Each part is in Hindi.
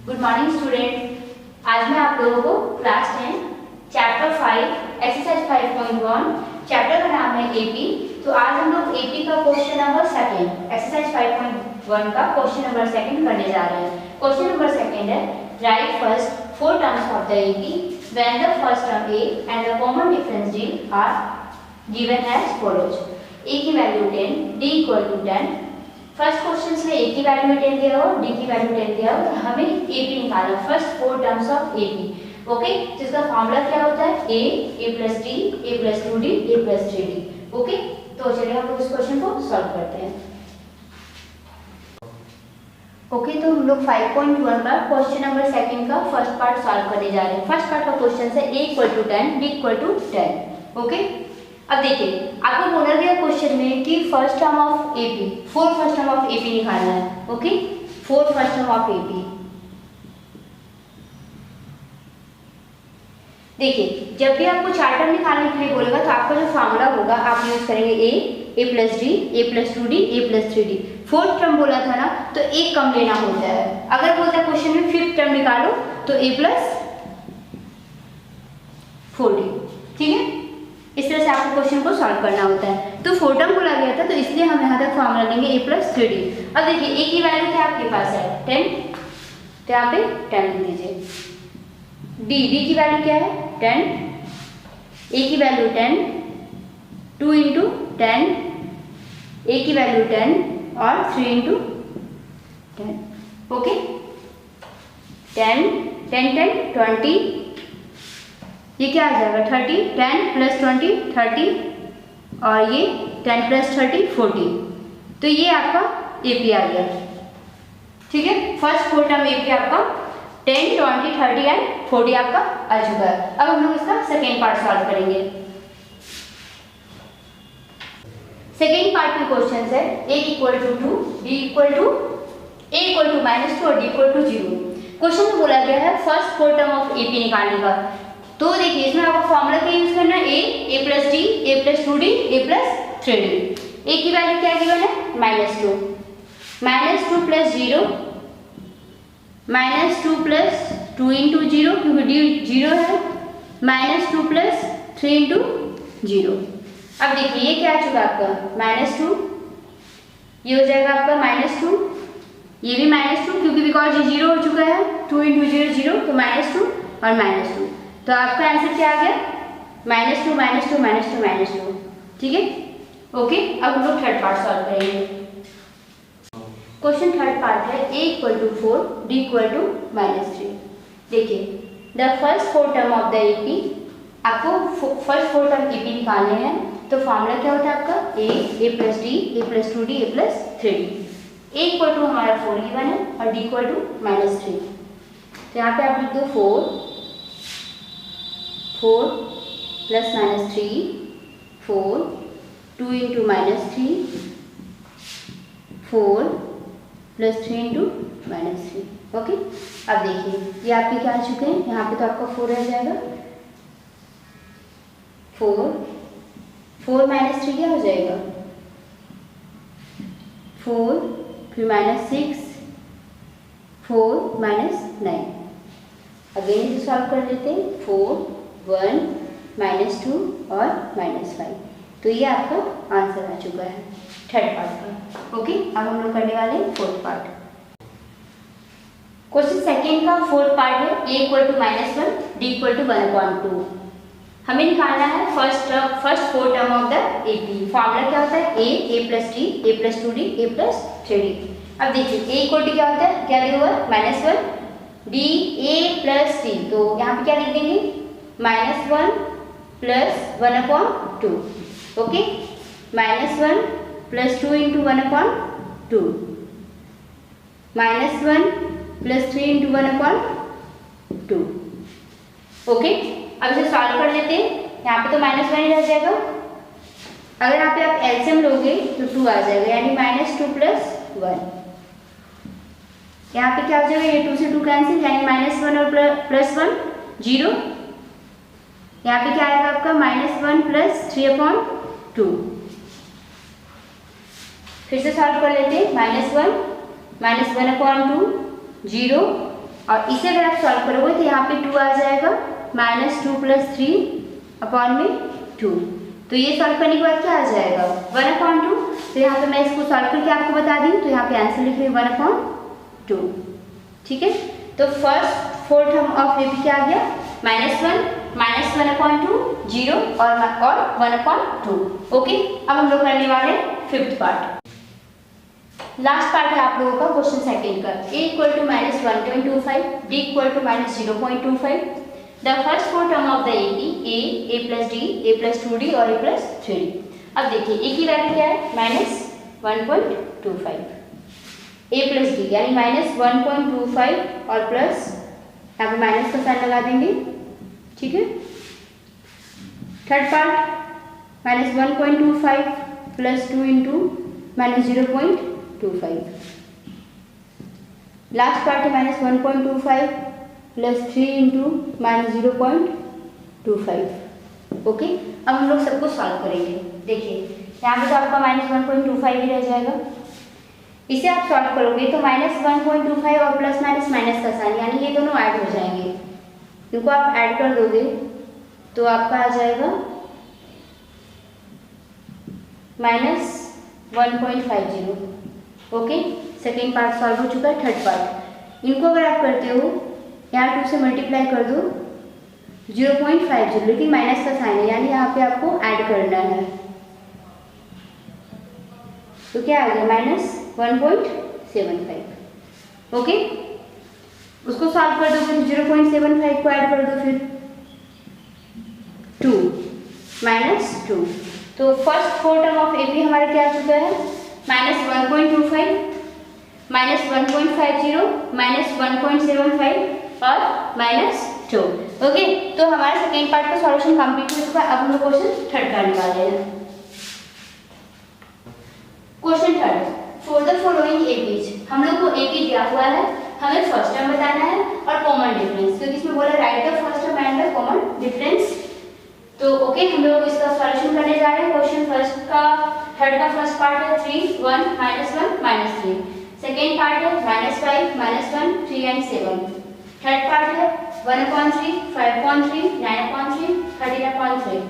Good morning student. आज मैं आप लोगों को क्लास 10 चैप्टर 5 एक्सरसाइज 5.1 चैप्टर का नाम है एपी। तो आज हम लोग एपी का क्वेश्चन नंबर सेकंड एक्सरसाइज 5.1 का क्वेश्चन नंबर सेकंड करने जा रहे हैं। क्वेश्चन नंबर सेकंड है write first 4 terms of the AP when the first term a and the common difference d are given as follows. A की value 10, d equal to 10। First question से ए की वैल्यू 10 दिया हो, डी की वैल्यू 10 दिया हो, तो हमें एपी निकालना first 4 terms of AP. Okay, जिसका फॉर्मूला क्या होता है a plus d, a plus 2डी, ए प्लस 3डी। ओके, तो चलिए हम लोग इस क्वेश्चन को सॉल्व करते हैं। ओके, तो हम लोग 5.1 का क्वेश्चन नंबर सेकंड का फर्स्ट पार्ट सॉल्व करने जा रहे हैं। फर्स्ट पार्ट का क्वेश्चन है a equal to 10, d equal to 10। Okay, अब देखिए आपको बोला गया क्वेश्चन में कि first term of AP, 4 first term of AP निकालना है। Okay, 4 first term of AP. देखिए जब भी आपको 4 टर्म निकालने के लिए बोलेगा तो आपका जो फॉर्मूला होगा आप यूज करेंगे ए प्लस डी, ए प्लस 2डी, ए प्लस 3डी। फोर्थ टर्म बोला था ना तो एक कम लेना होता है। अगर बोलता है क्वेश्चन में फिफ्थ टर्म निकालो तो ए प्लस 4डी। ठीक है, इस तरह से आपको क्वेश्चन को सॉल्व करना होता है। तो 4 टर्म बोला गया था तो इसलिए हम यहाँ तक फॉर्मूला लेंगे ए प्लस 3डी। अब देखिए ए की वैल्यू क्या आपके पास है 10, तो यहाँ पे 10 लिख दीजिए। डी की वैल्यू क्या है 10, ए की वैल्यू 10, 2 इंटू 10, ए की वैल्यू 10 और 3 इंटू 10। ओके, 10 10 10 20, ये क्या आ जाएगा 30, 10 प्लस 20 30 और ये 10 प्लस 30 40। तो ये आपका एपी आ गया। ठीक है, फर्स्ट 4 टर्म एपी आपका 10 20 30 एंड 40 आपका आ चुका है। अब हम लोग इसका सेकेंड पार्ट सॉल्व करेंगे। सेकेंड पार्ट में क्वेश्चन है a equal to 2, d equal to a equal to -2 और डी इक्वल टू 0। क्वेश्चन में बोला गया है फर्स्ट 4 टर्म ऑफ एपी निकालने का। तो देखिए इसमें आपको फॉर्मूला क्या यूज करना है a plus d, a plus 2डी, ए प्लस 3डी। ए की वैल्यू क्या गिवन है -2, -2 प्लस 0, -2 प्लस 2 इंटू 0 क्योंकि डी 0 है, -2 प्लस 3 इंटू 0। अब देखिए ये क्या आ चुका आपका -2, ये हो जाएगा आपका -2, ये भी -2 क्योंकि बिकॉज ये 0 हो चुका है, 2 इंटू 0 0 तो -2 और -2। तो आपका आंसर क्या आ गया -2 -2 -2 -2। ठीक है, ओके। अब हम लोग थर्ड पार्ट सॉल्व करेंगे। क्वेश्चन थर्ड पार्ट है a equal to 4, d equal to -3। देखिए the first 4 term of the AP, आपको फर्स्ट 4 टर्म एपी निकालने हैं। तो फॉर्मूला क्या होता है आपका a plus d, a plus 2डी, ए प्लस 3डी। ए इक्वल टू हमारा 4 गिवन है और डी इक्वल टू -3। तो यहाँ पे आप लिख दो 4 plus -3, 4 2 into -3, 4 plus 3 into -3। Okay, अब देखिए ये आपके क्या आ चुके हैं, यहाँ पे तो आपका 4 रह जाएगा। 4 -3 क्या हो जाएगा 4, फिर -6, 4 -9। अगेन इसे सॉल्व कर लेते हैं 4 1 -2 और -5। तो ये आपका आंसर आ चुका है थर्ड पार्ट का। ओके, अब हम लोग करने वाले हैं फोर्थ पार्ट। क्वेश्चन सेकेंड का फोर्थ पार्ट है a equal to -1, d equal to 1/2। हमें निकालना है first 4 term of the AP. Formula क्या होता है a plus d, a plus 2डी, ए प्लस 3डी। अब देखिए ए इक्वल टू क्या होता है, क्या लिखा हुआ है -1, डी ए प्लस डी, तो यहाँ पे क्या लिख देंगे -1 plus 1/2। Okay, -1 plus 2 into 1/2, -1 plus 3 into 1/2। Okay, अब इसे सॉल्व कर लेते हैं। यहाँ पे तो -1 ही रह जाएगा। अगर यहाँ पे आप एलसीएम लोगे तो 2 आ जाएगा, यानी -2 प्लस 1। यहाँ पे क्या हो जाएगा, ये 2 से 2 कैंसिल, यानी -1 और प्लस 1 0। यहाँ पे क्या आएगा आपका -1 प्लस 3/2। फिर से सॉल्व कर लेते हैं -1 -1/2 0 और इसे अगर आप सॉल्व करोगे तो यहाँ पे 2 आ जाएगा, -2 + 3/2। तो ये सॉल्व करने के बाद क्या आ जाएगा 1/2। तो यहाँ पे मैं इसको सॉल्व करके आपको बता दी, तो यहाँ पे आंसर लिख रही हूँ 1/2। ठीक है, तो first 4 term of A B क्या आ गया -1 -1/2 0 और 1/2। ओके, अब हम लोग करने वाले हैं 5th पार्ट। लास्ट पार्ट है आप लोगों का क्वेश्चन सेकंड का। a = -1.25, d = -0.25। The first 4 term of the a + d, a + 2d और a + 3d। अब देखिए a की वैल्यू क्या है -1.25, a + d यानी -1.25 और प्लस यहाँ पे माइनस का साइन लगा देंगे। ठीक है, थर्ड पार्ट -1.25 + 2 × -0.25। लास्ट पार्ट है -1.25 + 3 × -0.25। ओके, अब हम लोग सबको सॉल्व करेंगे। देखिए यहाँ पे तो आपका -1.25 ही रह जाएगा, इसे आप सॉल्व करोगे तो -1.25 और प्लस माइनस का साइन यानी ये दोनों ऐड हो जाएंगे। इनको आप ऐड कर दोगे तो आपका आ जाएगा -1.50। ओके, सेकेंड पार्ट सॉल्व हो चुका है। थर्ड पार्ट, इनको अगर आप करते हो यहाँ 2 से मल्टीप्लाई कर दो 0.50, लेकिन माइनस का साइन है यानी यहाँ पे आपको ऐड करना है। तो क्या आ गया -1.75। ओके, उसको सॉल्व कर दो, फिर 0.75 को ऐड कर दो, फिर 2 -2। तो first 4 term of A B हमारा क्या आ चुका है -1.25 -1.50 -1.75 और -2। ओके, तो हमारा सेकेंड पार्ट का सॉल्यूशन कंप्लीट हो चुका है। अब हम लोग क्वेश्चन थर्ड करने वाले हैं। Question third, for the following Abies, हम लोग को ए बी दिया हुआ है, हमें फर्स्ट टर्म बताना है और कॉमन डिफरेंस, क्योंकि इसमें बोला right the first term and the common difference. तो ओके, हम लोग इसका सॉल्यूशन करने जा रहे हैं। क्वेश्चन फर्स्ट का थर्ड का फर्स्ट पार्ट है 3 1 -1 -3, सेकेंड पार्ट है -5 -1 3 and 7, थर्ड पार्ट है 1/3 5/3 9/3 13/3।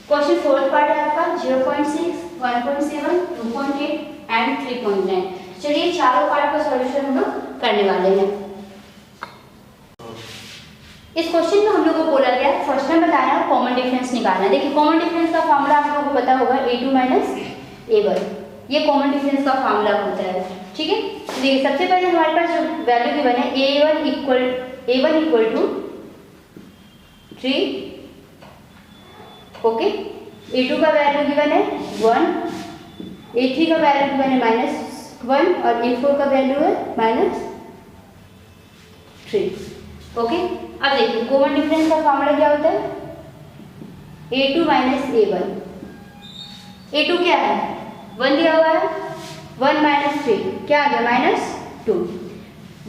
क्वेश्चन फोर्थ पार्ट है आपका 0.6 1.7 2.8 एंड 3.9। चलिए चारों पार्ट का सॉल्यूशन हम लोग करने वाले हैं। इस क्वेश्चन में हम लोग को बोला गया फर्स्ट में बताना है और कॉमन डिफरेंस निकालना है। देखिए कॉमन डिफरेंस का फॉर्मूला आप लोगों को पता होगा a2 - a1, ये कॉमन डिफरेंस का फॉर्मूला होता है। ठीक है, देखिए सबसे पहले हमारे पास जो वैल्यू गिवन है a1 = 3। ओके, a2 का वैल्यू गिवन है 1, a3 का वैल्यू गिवन है -1 और a4 का वैल्यू है -3। ओके, अब देखिए कॉमन डिफरेंस का फॉर्मूला क्या होता है a2 - a1। a2 क्या है 1 दिया हुआ है, 1 - 3 क्या आ गया -2।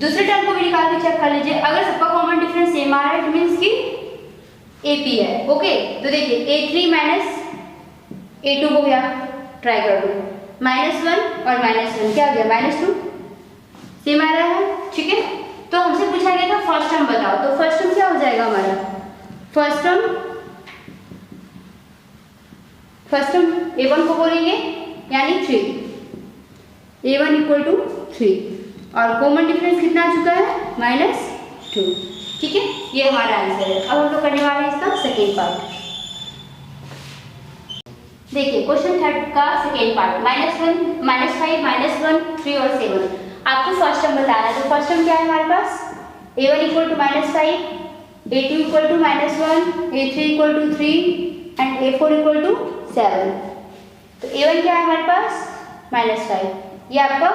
दूसरे टर्म को भी निकाल के चेक कर लीजिए, अगर सबका कॉमन डिफरेंस सेम आ रहा है तो मीन्स कि AP है। ओके, तो देखिए a3 - a2 को भी आप ट्राई कर दो, -1 और -1 क्या आ गया -2, सेम आ रहा है। ठीक है, तो हमसे पूछा गया था फर्स्ट टर्म बताओ, तो फर्स्ट टर्म क्या हो जाएगा हमारा फर्स्ट टर्म a1 को बोलेंगे यानी 3, a1 = 3 और कॉमन डिफरेंस कितना आ चुका है -2। ठीक है, ये हमारा आंसर है। अब हम लोग करने वाले हैं इसका सेकेंड पार्ट। देखिए क्वेश्चन थर्ड का सेकेंड पार्ट -1 -5 -1 3 और 7। आपको फर्स्ट टर्म बताना है, तो फर्स्ट टर्म क्या है हमारे पास a1 = -5 a2 = -1 a3 = 3 and a4 = 7। तो a1 क्या है हमारे पास -5, ये आपका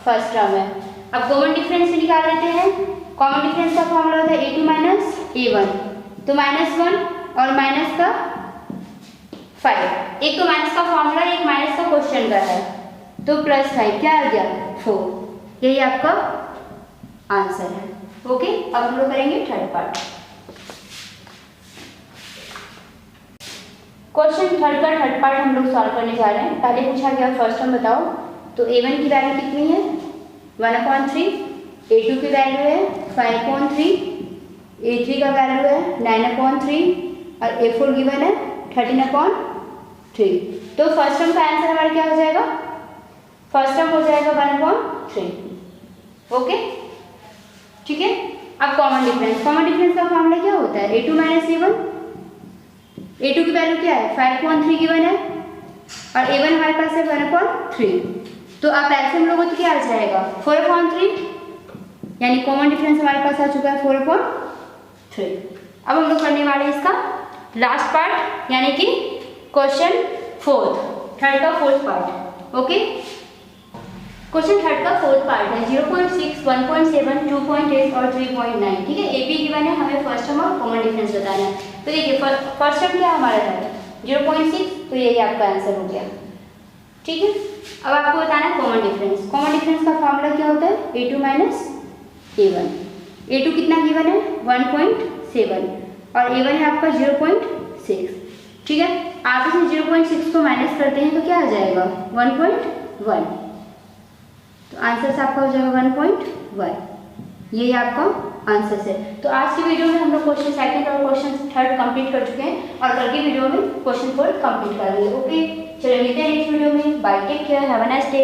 फर्स्ट टर्म है। अब कॉमन डिफरेंस भी निकाल लेते हैं। कॉमन डिफरेंस का फॉर्मूला होता है a2 - a1, तो -1 और माइनस का 5, एक तो माइनस का फॉर्मूला एक माइनस का क्वेश्चन का है, तो +5 क्या आ गया 4, यही आपका आंसर है। ओके, अब हम लोग करेंगे थर्ड पार्ट। क्वेश्चन थर्ड का थर्ड पार्ट हम लोग सॉल्व करने जा रहे हैं। पहले पूछा गया फर्स्ट टर्म बताओ, तो a1 की वैल्यू कितनी है 1/3, a2 की वैल्यू है 5/3, A3 का वैल्यू है 9/3 और A4 गिवन है 13/3। तो फर्स्ट टर्म का आंसर हमारा क्या हो जाएगा? फर्स्ट टर्म हो जाएगा 1/3। ओके, ठीक है। अब कॉमन डिफरेंस का फॉर्मूला क्या होता है? A2 minus A1। A2 की वैल्यू क्या है? 5/3 गिवन है और A1 हमारे पास है 1/3। तो आप ऐसे हम लोगों तो क्या आ जाएगा? 4/3, यानी कॉमन डिफरेंस हमारे पास आ चुका है 4/3। अब हम लोग करने वाले हैं इसका लास्ट पार्ट, यानी कि क्वेश्चन थर्ड का fourth part. Okay, question third का फोर्थ पार्ट है 0.6, 1.7, 2.8 और 3.9। ठीक है, एपी गिवन है, हमें फर्स्ट टर्म और कॉमन डिफरेंस बताना है। तो देखिए फर्स्ट टर्म क्या हमारा है? 0.6, तो यही आपका आंसर हो गया। ठीक है, अब आपको बताना है कॉमन डिफरेंस। कॉमन डिफरेंस का फॉर्मूला क्या होता है? A2 minus A1। A2 कितना गिवन है? 1.7 और A1 है आपका 0.6। ठीक है, आप इसमें 0.6 को माइनस करते हैं तो क्या आ जाएगा? 1.1। तो आंसर आपका हो जाएगा 1.1। यही आपका आंसर है। तो आज की वीडियो में हम लोग क्वेश्चन सेकंड और क्वेश्चन थर्ड कंप्लीट कर चुके हैं और कल की वीडियो में क्वेश्चन फोर्थ कंप्लीट कर लेंगे। ओके, चलिए मिलते हैं नेक्स्ट वीडियो में। Bye, take care, have a nice day.